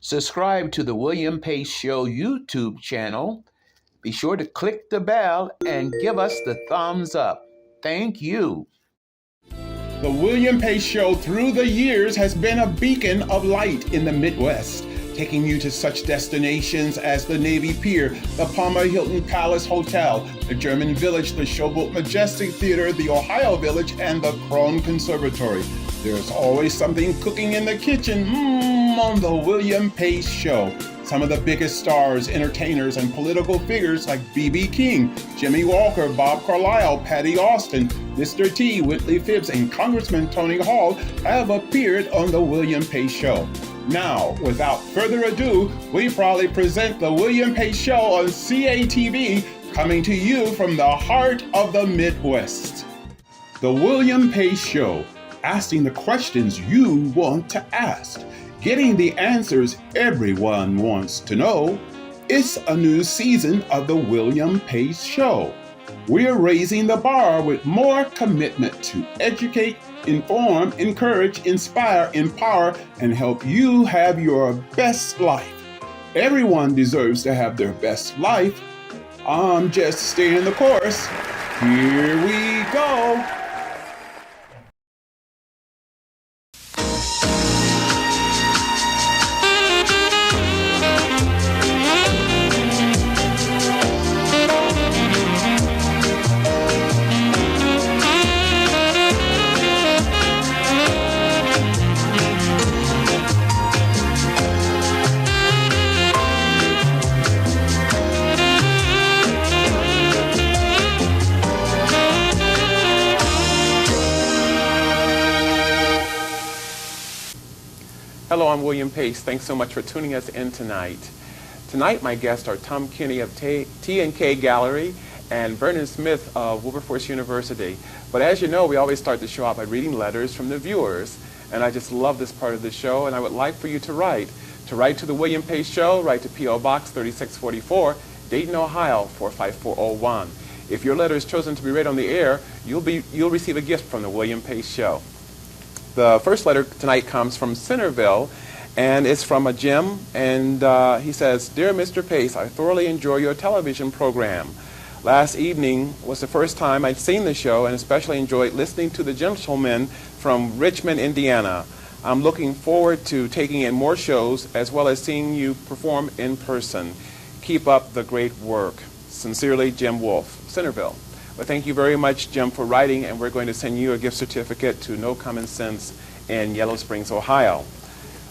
Subscribe to the William Pace Show YouTube channel. Be sure to click the bell and give us the thumbs up. Thank you. The William Pace Show through the years has been a beacon of light in the Midwest, taking you to such destinations as the Navy Pier, the Palmer Hilton Palace Hotel, the German Village, the Showboat Majestic Theatre, the Ohio Village, and the Krohn Conservatory. There's always something cooking in the kitchen on the William Pace Show. Some of the biggest stars, entertainers, and political figures like B.B. King, Jimmy Walker, Bob Carlisle, Patti Austin, Mr. T, Whitley Phibbs, and Congressman Tony Hall have appeared on the William Pace Show. Now, without further ado, we proudly present the William Pace Show on CATV, coming to you from the heart of the Midwest. The William Pace Show, asking the questions you want to ask, getting the answers everyone wants to know. It's a new season of the William Pace Show. We're raising the bar with more commitment to educate, inform, encourage, inspire, empower, and help you have your best life. Everyone deserves to have their best life. I'm just staying the course. Here we go. Hello, I'm William Pace. Thanks so much for tuning us in tonight. Tonight, my guests are Tom Kinney of T&K Gallery and Vernon Smith of Wilberforce University. But as you know, we always start the show out by reading letters from the viewers. And I just love this part of the show, and I would like for you to write. To write to the William Pace Show, write to P.O. Box 3644, Dayton, Ohio 45401. If your letter is chosen to be read on the air, you'll receive a gift from the William Pace Show. The first letter tonight comes from Centerville, and it's from a Jim, and he says, "Dear Mr. Pace, I thoroughly enjoy your television program. Last evening was the first time I'd seen the show, and especially enjoyed listening to the gentleman from Richmond, Indiana. I'm looking forward to taking in more shows, as well as seeing you perform in person. Keep up the great work. Sincerely, Jim Wolfe, Centerville." Well, thank you very much, Jim, for writing, and we're going to send you a gift certificate to No Common Sense in Yellow Springs, Ohio.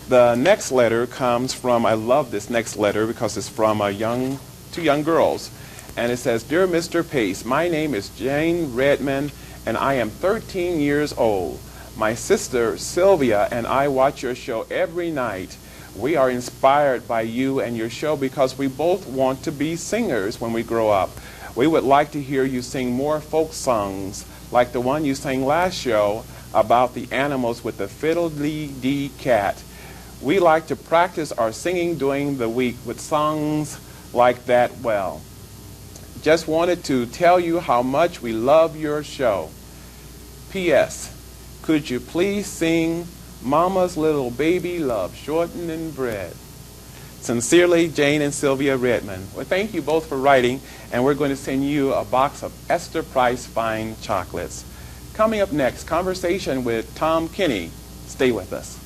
The next letter comes from, I love this next letter because it's from two young girls, and it says, "Dear Mr. Pace, my name is Jane Redman, and I am 13 years old. My sister Sylvia and I watch your show every night. We are inspired by you and your show because we both want to be singers when we grow up. We would like to hear you sing more folk songs, like the one you sang last show about the animals with the fiddle-dee-dee cat. We like to practice our singing during the week with songs like that. Well, just wanted to tell you how much we love your show. P.S. Could you please sing Mama's Little Baby Loves Shortening Bread? Sincerely, Jane and Sylvia Redmond." Well, thank you both for writing, and we're going to send you a box of Esther Price Fine Chocolates. Coming up next, conversation with Tom Kinney. Stay with us.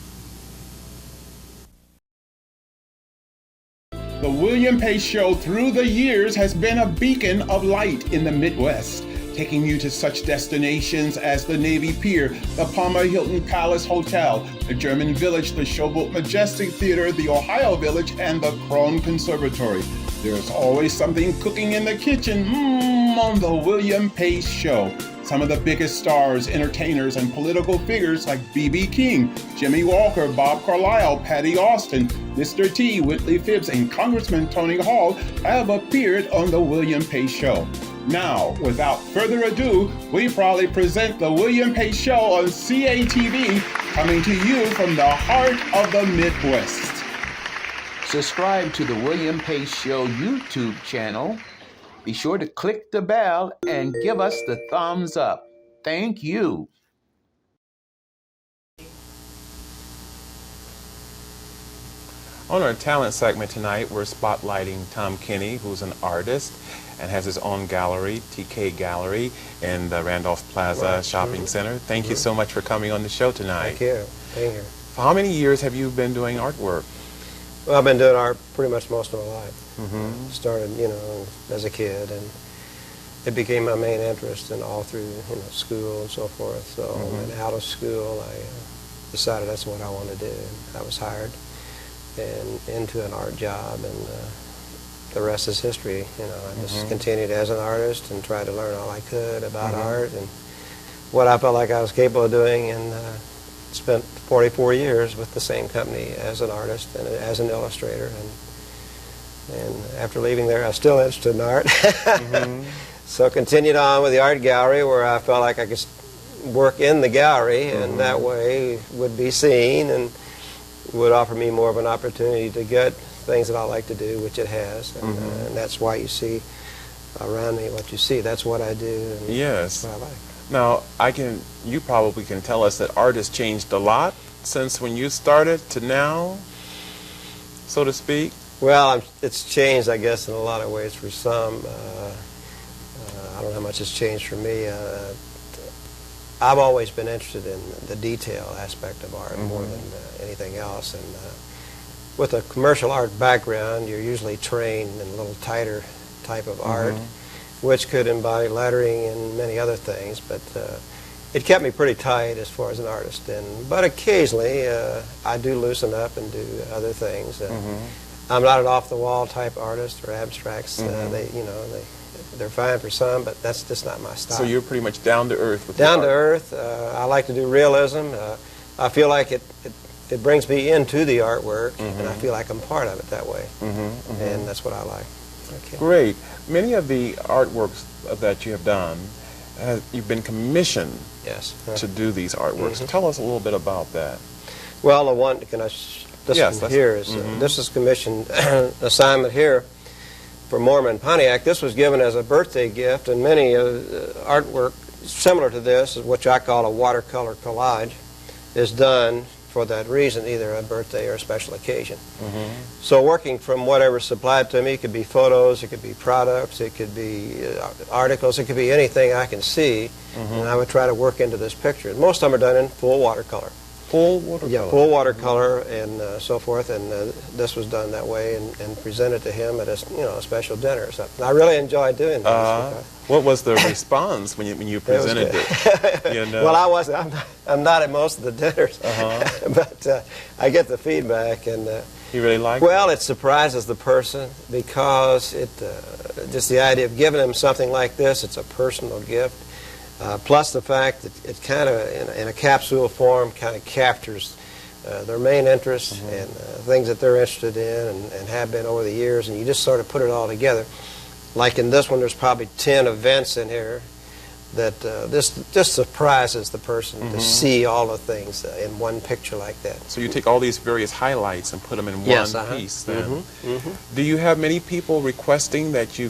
The William Pace Show through the years has been a beacon of light in the Midwest, taking you to such destinations as the Navy Pier, the Palmer Hilton Palace Hotel, the German Village, the Showboat Majestic Theatre, the Ohio Village, and the Krohn Conservatory. There's always something cooking in the kitchen on the William Pace Show. Some of the biggest stars, entertainers, and political figures like B.B. King, Jimmy Walker, Bob Carlisle, Patti Austin, Mr. T, Whitley Phibbs, and Congressman Tony Hall have appeared on the William Pace Show. Now, without further ado, we proudly present the William Pace Show on CATV, coming to you from the heart of the Midwest. Subscribe to the William Pace Show YouTube channel. Be sure to click the bell and give us the thumbs up. Thank you. On our talent segment tonight, we're spotlighting Tom Kinney, who's an artist and has his own gallery, TK Gallery, in the Randolph Plaza Shopping Center. Thank you so much for coming on the show tonight. Thank you. Being here. For how many years have you been doing artwork? Well, I've been doing art pretty much most of my life. Started, you know, as a kid, and it became my main interest, and all through, you know, school and so forth. So, and out of school, I decided that's what I wanted to do. I was hired and into an art job, and the rest is history. You know, I just continued as an artist and tried to learn all I could about art and what I felt like I was capable of doing, and spent 44 years with the same company as an artist and as an illustrator. And after leaving there, I was still interested in art. So continued on with the art gallery, where I felt like I could work in the gallery, and that way would be seen and would offer me more of an opportunity to get things that I like to do, which it has. And that's why you see around me what you see. That's what I do, and Yes. that's what I like. Now, you probably can tell us that art has changed a lot since when you started to now, so to speak. Well, it's changed, I guess, in a lot of ways for some. I don't know how much it's changed for me. I've always been interested in the detail aspect of art more than anything else. And with a commercial art background, you're usually trained in a little tighter type of art, which could embody lettering and many other things. But it kept me pretty tight as far as an artist. But occasionally, I do loosen up and do other things. I'm not an off-the-wall type artist or abstracts. They're fine for some, but that's just not my style. So you're pretty much down to earth with Down to your art. earth. I like to do realism. I feel like it brings me into the artwork, and I feel like I'm part of it that way. And that's what I like. Okay. Great. Many of the artworks that you have done, you've been commissioned Yes. to do these artworks. Tell us a little bit about that. Well, the one, this Yes, one here is, this is commissioned assignment here for Mormon Pontiac. This was given as a birthday gift, and many artwork similar to this, which I call a watercolor collage, is done for that reason, either a birthday or a special occasion. So working from whatever's supplied to me, it could be photos, it could be products, it could be articles, it could be anything I can see, and I would try to work into this picture. Most of them are done in full watercolor. Full watercolor? Yeah, full watercolor and so forth, and this was done that way and presented to him at a special dinner or something. I really enjoyed doing this. What was the response when you presented it? You know? Well, I'm not at most of the dinners, but I get the feedback, and you really liked it? well, it surprises the person because just the idea of giving them something like this, it's a personal gift. Plus the fact that it kind of, in a capsule form, kind of captures their main interests and things that they're interested in and have been over the years, and you just sort of put it all together. Like in this one, there's probably 10 events in here that this just surprises the person to see all the things in one picture like that. So you take all these various highlights and put them in Yes, one piece then. Do you have many people requesting that you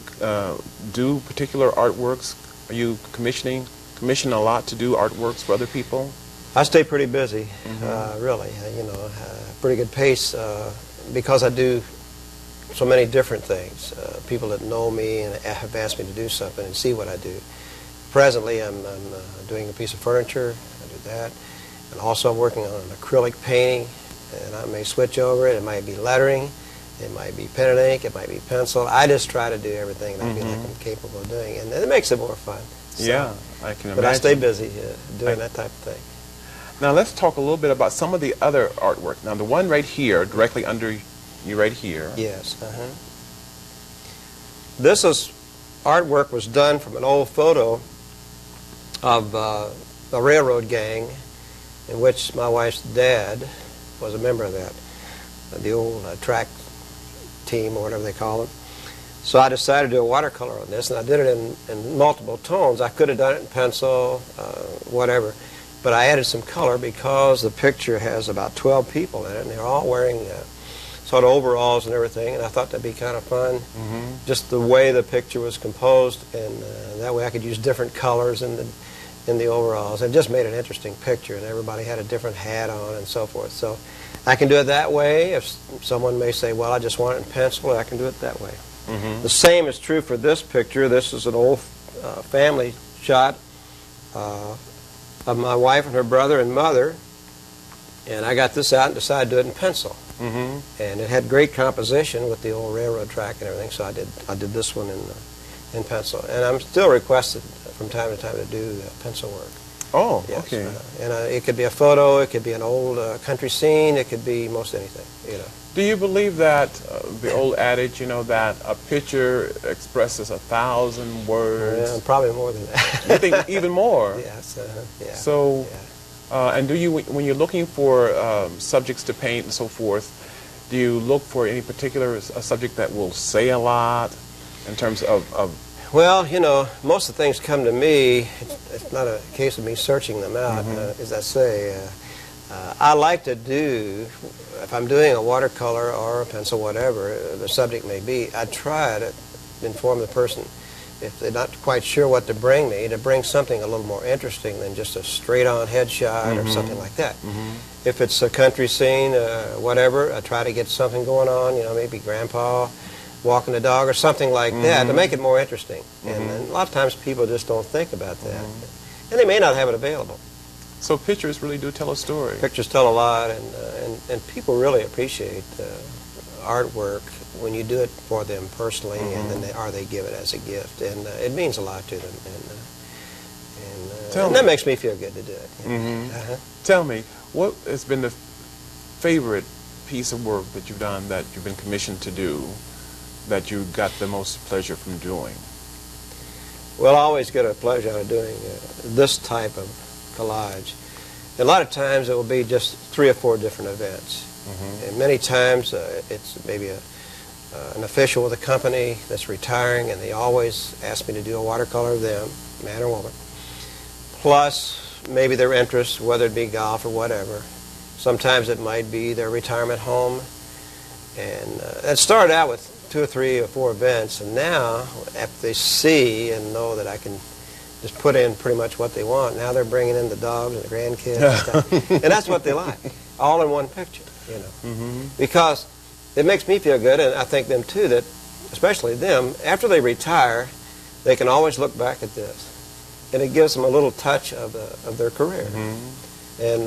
do particular artworks? Are you commission a lot to do artworks for other people? I stay pretty busy, really. Pretty good pace because I do so many different things. People that know me and have asked me to do something and see what I do. Presently, I'm doing a piece of furniture. I do that, and also I'm working on an acrylic painting. And I may switch over it. It might be lettering, it might be pen and ink, it might be pencil. I just try to do everything that I feel like I'm capable of doing, and it makes it more fun. So, yeah, I can imagine. But I stay busy doing that type of thing. Now let's talk a little bit about some of the other artwork. Now the one right here, directly under you right here. Yes. This artwork was done from an old photo of a railroad gang in which my wife's dad was a member of that, the old track team or whatever they call it. So I decided to do a watercolor on this, and I did it in multiple tones. I could have done it in pencil, whatever, but I added some color because the picture has about 12 people in it, and they're all wearing sort of overalls and everything, and I thought that'd be kind of fun. Just the way the picture was composed, and that way I could use different colors, and in the overalls. It just made an interesting picture, and everybody had a different hat on and so forth. So I can do it that way. If someone may say, well, I just want it in pencil, I can do it that way. The same is true for this picture. This is an old family shot of my wife and her brother and mother, and I got this out and decided to do it in pencil. And it had great composition with the old railroad track and everything, so I did this one in pencil. And I'm still requested from time to time to do pencil work. Oh, yes, okay. And it could be a photo, it could be an old country scene, it could be most anything, you know. Do you believe that the old adage, you know, that a picture expresses 1,000 words? Yeah, probably more than that. You think even more? Yes. Yeah. So, yeah. and do you, when you're looking for subjects to paint and so forth, do you look for any particular subject that will say a lot in terms of Well, you know, most of the things come to me. It's not a case of me searching them out, as I say. I like to do, if I'm doing a watercolor or a pencil, whatever the subject may be, I try to inform the person, if they're not quite sure what to bring me, to bring something a little more interesting than just a straight-on headshot or something like that. If it's a country scene, whatever, I try to get something going on, you know, maybe Grandpa walking the dog or something like that to make it more interesting. And a lot of times people just don't think about that. And they may not have it available. So pictures really do tell a story. Pictures tell a lot, and people really appreciate artwork when you do it for them personally, and then they give it as a gift, and it means a lot to them, and that makes me feel good to do it. Tell me, what has been the favorite piece of work that you've done, that you've been commissioned to do, that you got the most pleasure from doing? Well, I always get a pleasure out of doing this type of collage. A lot of times it will be just 3 or 4 different events. And many times it's maybe an official with a company that's retiring, and they always ask me to do a watercolor of them, man or woman. Plus maybe their interests, whether it be golf or whatever. Sometimes it might be their retirement home. And it started out with 2 or 3 or 4 events, and now after they see and know that I can just put in pretty much what they want, now they're bringing in the dogs and the grandkids and stuff. And that's what they like, all in one picture, you know. Because it makes me feel good, and I think them too, that especially them, after they retire, they can always look back at this, and it gives them a little touch of their career. And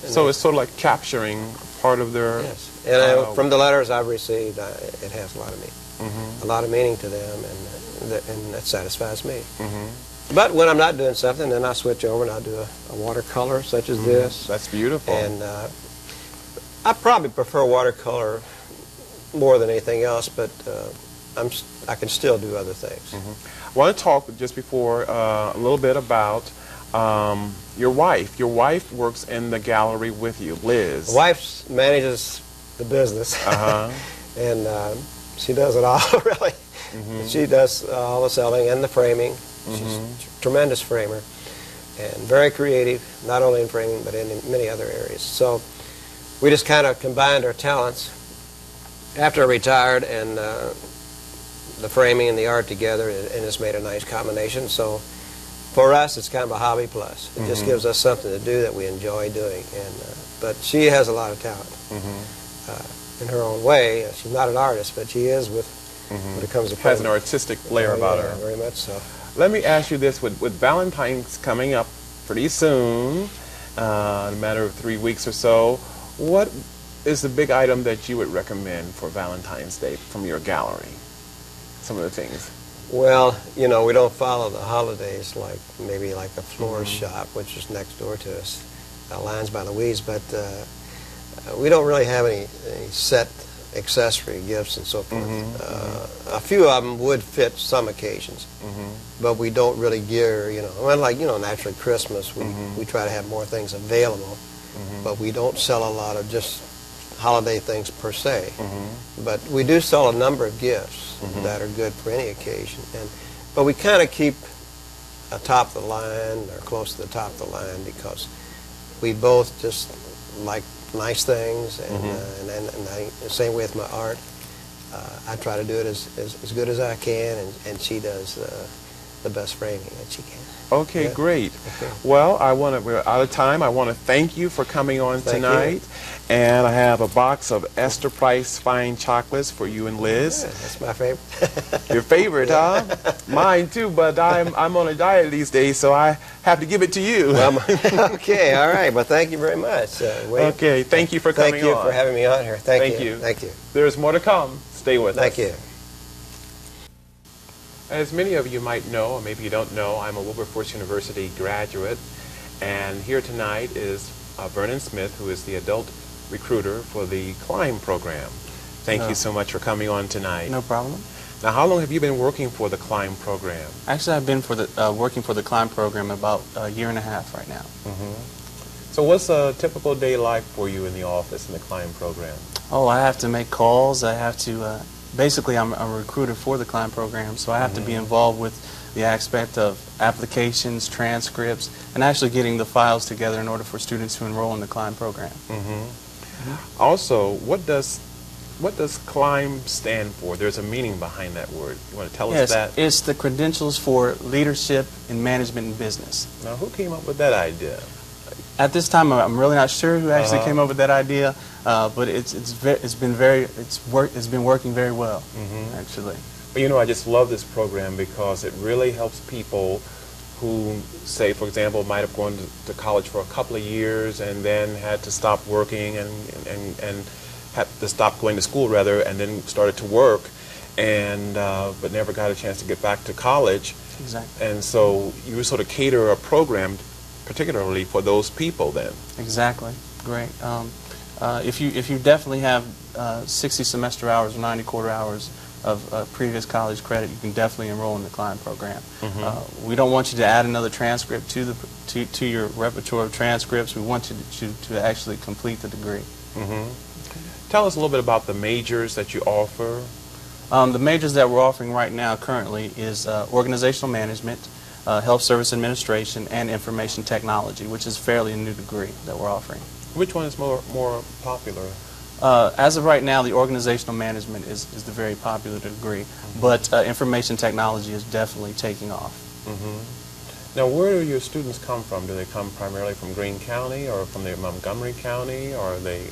so it's sort of like capturing part of their... Yes, and from the letters I've received, it has a lot of meaning. A lot of meaning to them, and that satisfies me. But when I'm not doing something, then I switch over and I'll do a watercolor such as this. That's beautiful. And I probably prefer watercolor more than anything else, but I can still do other things. I want to talk just before a little bit about your wife. Your wife works in the gallery with you, Liz. My wife manages the business, and she does it all, really. She does all the selling and the framing. She's a tremendous framer and very creative, not only in framing but in many other areas. So we just kind of combined our talents after I retired, and the framing and the art together, and it's made a nice combination. So for us, it's kind of a hobby plus. It just gives us something to do that we enjoy doing. And but she has a lot of talent in her own way. She's not an artist, but she is when it comes to has an artistic flair about her. Very much so. Let me ask you this, with Valentine's coming up pretty soon, in a matter of 3 weeks or so, what is the big item that you would recommend for Valentine's Day from your gallery? Some of the things. Well, you know, we don't follow the holidays like maybe like a florist shop, which is next door to us, Lines by Louise, but we don't really have any set accessory gifts and so forth. A few of them would fit some occasions, but we don't really gear, you know, well, like, you know, naturally Christmas, we try to have more things available, but we don't sell a lot of just holiday things per se. But we do sell a number of gifts that are good for any occasion, but we kind of keep atop the line or close to the top of the line because we both just like nice things, and the same way with my art. I try to do it as good as I can, and she does the best framing that you can. Okay, Yeah. great. Okay. Well, we're out of time. I want to thank you for coming on Thank tonight. And I have a box of Esther Price fine chocolates for you and Liz. Yeah, that's my favorite. Your favorite, huh? Mine too, but I'm on a diet these days, so I have to give it to you. Well, okay, all right. Well, thank you very much. Wade. Okay, thank you for coming Thank you on. for having me on here. Thank Thank you. you. Thank you. There's more to come. Stay with us. Thank you. As many of you might know, or maybe you don't know, I'm a Wilberforce University graduate, and here tonight is Vernon Smith, who is the adult recruiter for the Climb program. Thank you so much for coming on tonight. No problem. Now, how long have you been working for the Climb program? Actually, I've been working for the Climb program about a year and a half right now. So what's a typical day like for you in the office in the Climb program? Oh, I have to make calls. I have to, basically I'm a recruiter for the Climb program, so I have to be involved with the aspect of applications, transcripts, and actually getting the files together in order for students to enroll in the Climb program. Also, what does Climb stand for? There's a meaning behind that word. You want to tell us that? It's the credentials for leadership in management and business. Now, who came up with that idea? At this time, I'm really not sure who actually came up with that idea, but it's been working very well, actually. Well, you know, I just love this program because it really helps people who, say, for example, might have gone to college for a couple of years and then had to stop working and had to stop going to school, rather, and then started to work, and but never got a chance to get back to college. Exactly. And so you sort of cater a program particularly for those people then. Exactly. Great. If you definitely have 60 semester hours or 90 quarter hours of previous college credit, you can definitely enroll in the Climb program. We don't want you to add another transcript to your repertoire of transcripts. We want you to actually complete the degree. Tell us a little bit about the majors that you offer. The majors that we're offering right now currently is organizational management, health service administration, and information technology, which is fairly a new degree that we're offering. Which one is more popular? As of right now, the organizational management is the very popular degree, but information technology is definitely taking off. Now, where do your students come from? Do they come primarily from Greene County or from the Montgomery County, or are they...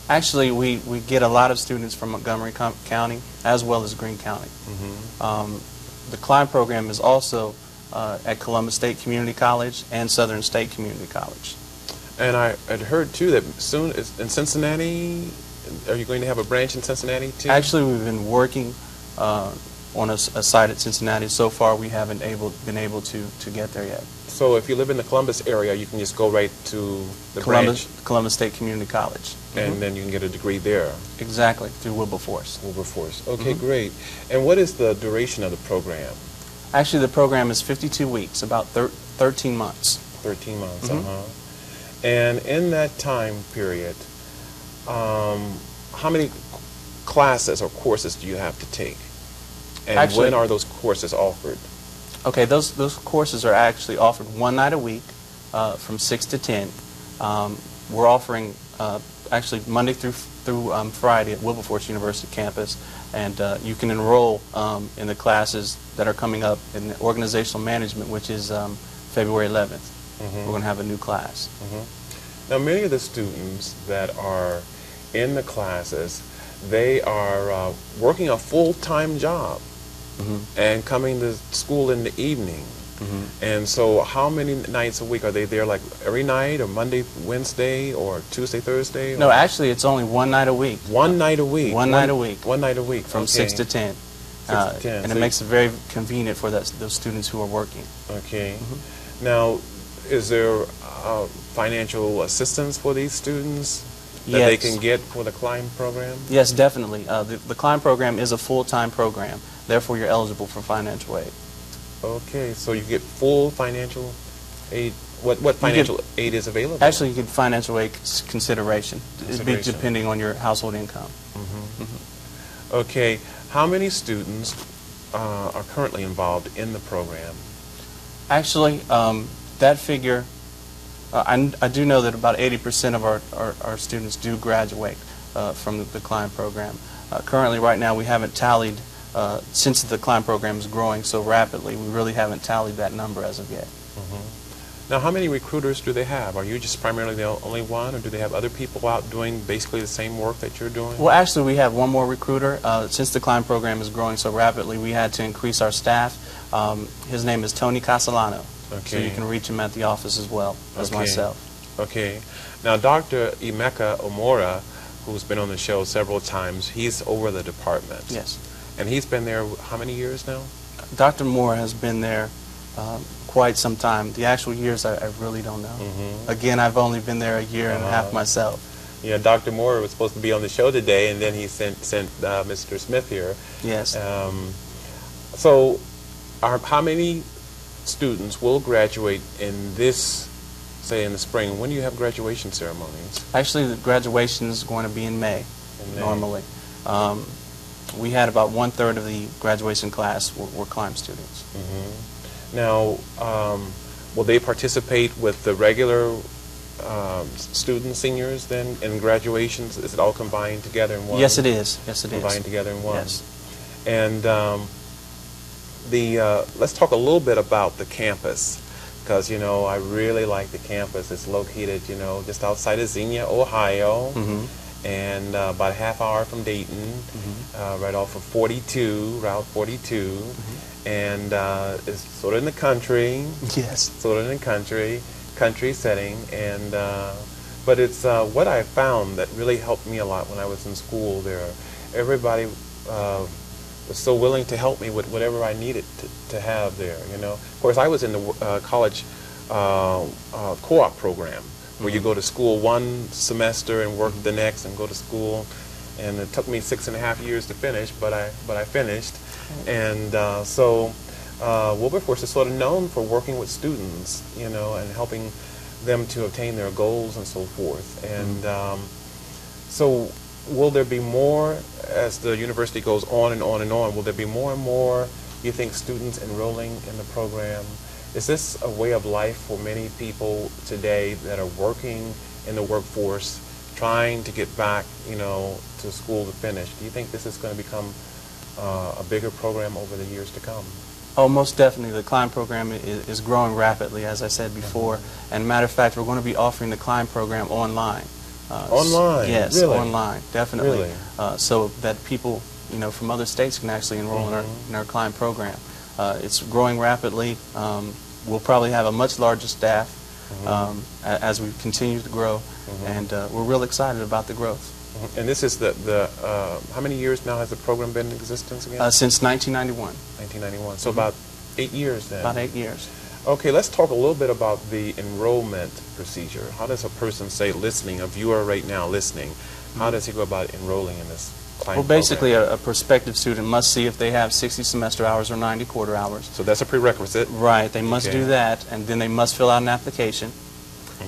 Actually, we get a lot of students from Montgomery County as well as Greene County. The Climb program is also at Columbus State Community College and Southern State Community College. And I had heard, too, that soon in Cincinnati, are you going to have a branch in Cincinnati, too? Actually, we've been working on a site at Cincinnati. So far, we haven't been able to get there yet. So if you live in the Columbus area, you can just go right to the branch? Columbus State Community College. And then you can get a degree there? Exactly, through Wilberforce. Wilberforce. Okay, great. And what is the duration of the program? Actually, the program is 52 weeks, about 13 months. 13 months, And in that time period, how many classes or courses do you have to take? And Actually, when are those courses offered? Okay, those courses are actually offered one night a week from 6 to 10. We're offering actually Monday through Friday at Wilberforce University campus, and you can enroll in the classes that are coming up in organizational management, which is February 11th. We're going to have a new class. Now, many of the students that are in the classes, they are working a full-time job and coming to school in the evening. And so how many nights a week? Are they there like every night, or Monday, Wednesday, or Tuesday, Thursday? No, actually, it's only one night a week. One night a week? One night a week. One night a week. From 6 to 10. 6 to 10. And it makes it very convenient for those students who are working. Okay. Now, is there financial assistance for these students that they can get for the Climb program? Yes, definitely. The Climb program is a full-time program. Therefore, you're eligible for financial aid. Okay, so you get full financial aid. What financial aid is available? Actually, you get financial aid consideration. It'd be depending on your household income. Okay, how many students are currently involved in the program? Actually, that figure, I do know that about 80% of our students do graduate from the Climb program. Currently, right now, we haven't tallied since the climb program is growing so rapidly, we really haven't tallied that number as of yet. Now, how many recruiters do they have? Are you just primarily the only one, or do they have other people out doing basically the same work that you're doing? Well, actually, we have one more recruiter. Since the climb program is growing so rapidly, we had to increase our staff. His name is Tony Castellano. Okay. So you can reach him at the office as well as myself. Okay. Now, Dr. Emeka Omora, who's been on the show several times, he's over the department. Yes. And he's been there how many years now? Dr. Moore has been there quite some time. The actual years, I really don't know. Again, I've only been there a year and a half myself. Yeah, Dr. Moore was supposed to be on the show today, and then he sent Mr. Smith here. Yes. So, how many students will graduate in this, say, in the spring? When do you have graduation ceremonies? Actually, the graduation is going to be in May, normally. We had about 1/3 of the graduation class were climb students. Now, will they participate with the regular students, seniors, then, in graduations? Is it all combined together in one? Yes, it is. Yes, it is. Combined together in one. Yes. And let's talk a little bit about the campus, because, you know, I really like the campus. It's located, you know, just outside of Xenia, Ohio, and about a half hour from Dayton, right off of 42, Route 42. And it's sort of in the country. Yes. Sort of in the country setting. And but it's what I found that really helped me a lot when I was in school there. Everybody was so willing to help me with whatever I needed to have there, you know. Of course, I was in the college co-op program, where you go to school one semester and work the next and go to school. And it took me 6.5 years to finish, but I finished. And so Wilberforce is sort of known for working with students, you know, and helping them to obtain their goals and so forth. And so will there be more, as the university goes on and on and on, will there be more and more, you think, students enrolling in the program? Is this a way of life for many people today that are working in the workforce, trying to get back, you know, to school to finish? Do you think this is going to become a bigger program over the years to come? Oh, most definitely. The climb program is growing rapidly, as I said before. And matter of fact, we're going to be offering the climb program online. Online? Yes, really? Online, definitely. Really? So that people, you know, from other states can actually enroll in our climb program. It's growing rapidly. We'll probably have a much larger staff as we continue to grow, and we're real excited about the growth. And this is how many years now has the program been in existence again? Since 1991. 1991. So about 8 years then. About 8 years. Okay, let's talk a little bit about the enrollment procedure. How does a person, say, listening, a viewer right now listening, how does he go about enrolling in this climb program? Well, basically, a prospective student must see if they have 60 semester hours or 90 quarter hours. So that's a prerequisite? Right. They must do that, and then they must fill out an application,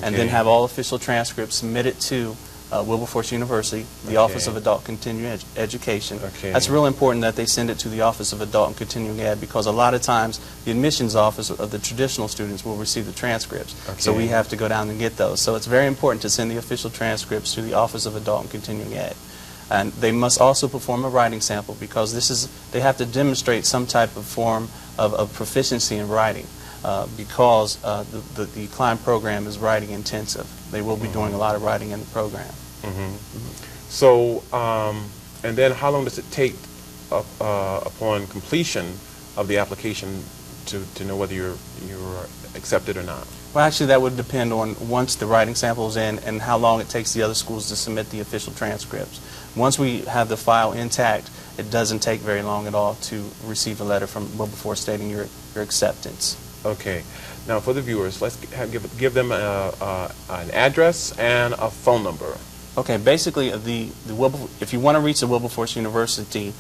and then have all official transcripts submitted to Wilberforce University, the Office of Adult Continuing Education. That's real important that they send it to the Office of Adult and Continuing Ed, because a lot of times the admissions office of the traditional students will receive the transcripts. So we have to go down and get those. So it's very important to send the official transcripts to the Office of Adult and Continuing Ed. And they must also perform a writing sample, because they have to demonstrate some type of form of proficiency in writing. Because the climb program is writing intensive. They will be doing a lot of writing in the program. So, and then how long does it take upon completion of the application to know whether you're accepted or not? Well, actually, that would depend on once the writing sample is in and how long it takes the other schools to submit the official transcripts. Once we have the file intact, it doesn't take very long at all to receive a letter from Wilberforce stating your acceptance. Okay. Now, for the viewers, let's give them an address and a phone number. Okay. Basically, if you want to reach the Wilberforce University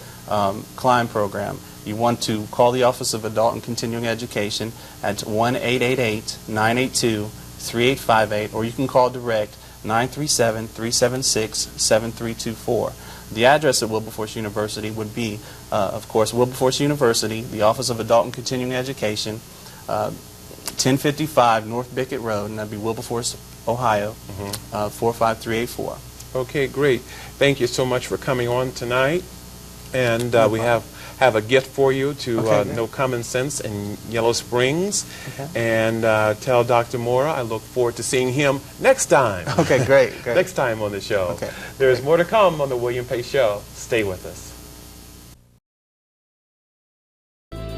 climb program, you want to call the Office of Adult and Continuing Education at 1-888-982-3858, or you can call direct 937-376-7324. The address at Wilberforce University would be, of course, Wilberforce University, the Office of Adult and Continuing Education, 1055 North Bickett Road, and that'd be Wilberforce, Ohio, 45384. Okay, great. Thank you so much for coming on tonight. And we have a gift for you to Okay, know Common Sense in Yellow Springs. Okay. And tell Dr. Mora I look forward to seeing him next time. Okay, great. Next time on the show. Okay. There's more to come on the William Pace Show. Stay with us.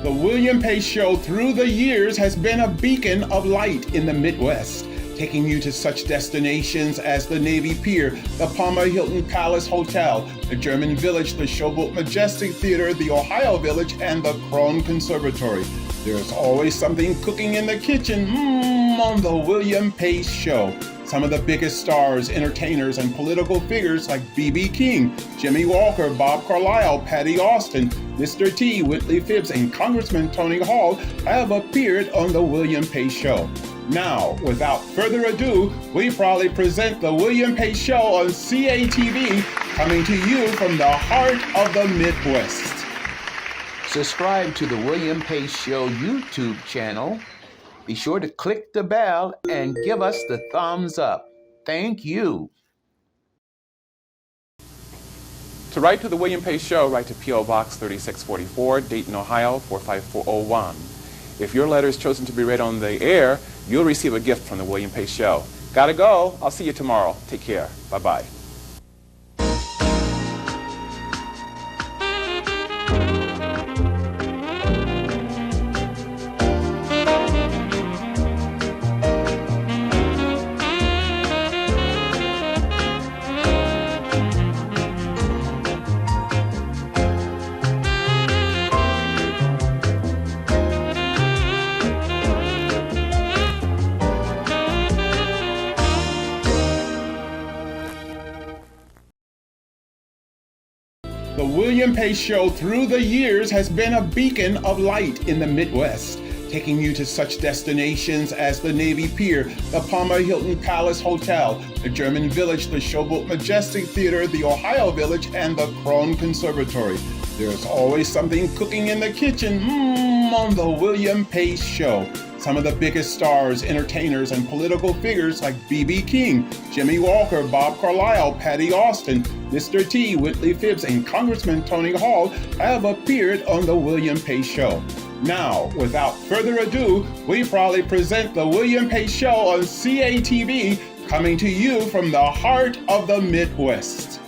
The William Pace Show through the years has been a beacon of light in the Midwest, taking you to such destinations as the Navy Pier, the Palmer Hilton Palace Hotel, the German Village, the Showboat Majestic Theatre, the Ohio Village, and the Krohn Conservatory. There's always something cooking in the kitchen on the William Pace Show. Some of the biggest stars, entertainers, and political figures like B.B. King, Jimmy Walker, Bob Carlisle, Patti Austin, Mr. T, Whitley Phibbs, and Congressman Tony Hall have appeared on the William Pace Show. Now, without further ado, we proudly present the William Pace Show on CATV, coming to you from the heart of the Midwest. Subscribe to the William Pace Show YouTube channel. Be sure to click the bell and give us the thumbs up. Thank you. To write to the William Pace Show, write to P.O. Box 3644, Dayton, Ohio 45401. If your letter is chosen to be read on the air, you'll receive a gift from the William Pace Show. Gotta go. I'll see you tomorrow. Take care. Bye-bye. The William Pace Show through the years has been a beacon of light in the Midwest, taking you to such destinations as the Navy Pier, the Palmer Hilton Palace Hotel, the German Village, the Showboat Majestic Theatre, the Ohio Village, and the Krohn Conservatory. There's always something cooking in the kitchen on the William Pace Show. Some of the biggest stars, entertainers, and political figures like B.B. King, Jimmy Walker, Bob Carlisle, Patti Austin, Mr. T, Whitley Phibbs, and Congressman Tony Hall have appeared on the William Pace Show. Now, without further ado, we proudly present the William Pace Show on CATV, coming to you from the heart of the Midwest.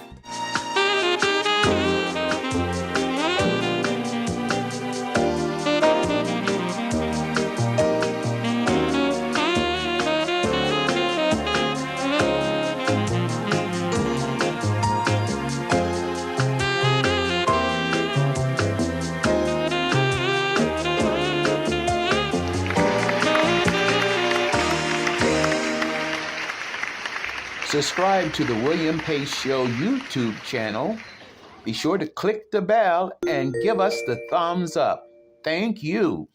Subscribe to the William Pace Show YouTube channel. Be sure to click the bell and give us the thumbs up. Thank you.